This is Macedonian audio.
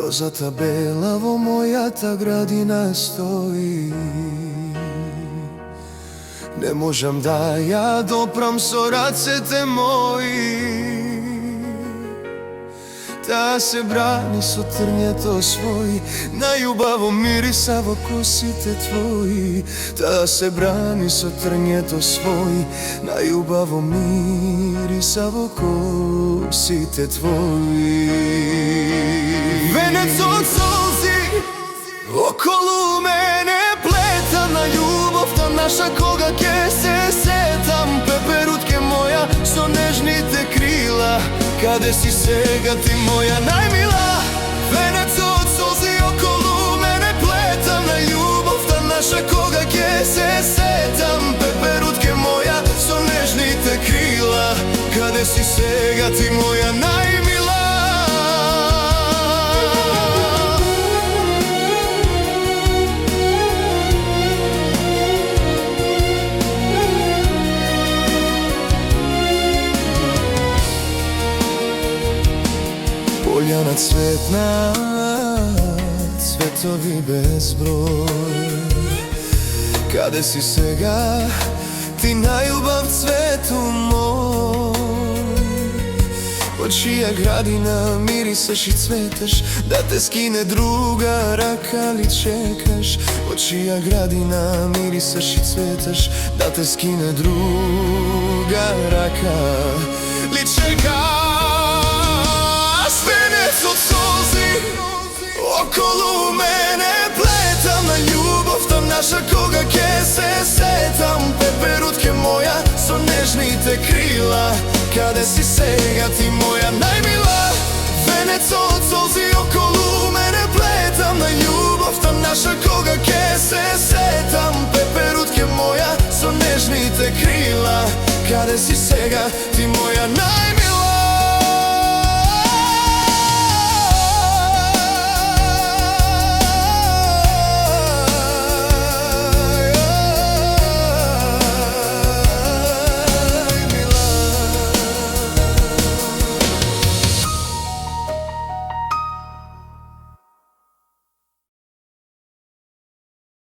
Розата бела во мојата градина стои. Не можам да ја допрам со рацете мои. Таа се брани со трњето свој, најубаво мириса во косите твои. Таа се брани со трњето свој, најубаво мириса во косите твои. Венец од солзи околу мене плета на љубовта наша, кога ќе се сетам пеперутке моја со нежните крила. Каде си сега ти моја најмила? Венец од солзи околу мене плета на љубовта наша, кога ќе се сетам пеперутке моја со нежните крила. Каде си сега ти моја најмила? Пољана цветна, цветови безброј. Каде си сега, ти најубав цвету мој? Од чија градина мирисаш и цветеш, да те скине друга рака ли чекаш? Од чија градина мирисаш и цветеш, да те скине друга рака ли чекаш? Венец од солзи околу мене плетам на љубовта наша, кога ќе се сетам пеперутке моја со нежните крила. Каде си сега ти моја најмила? Венец од солзи околу мене плетам на љубовта наша, кога ќе се сетам пеперутке моја со нежните крила. Каде си сега ти моја најмила?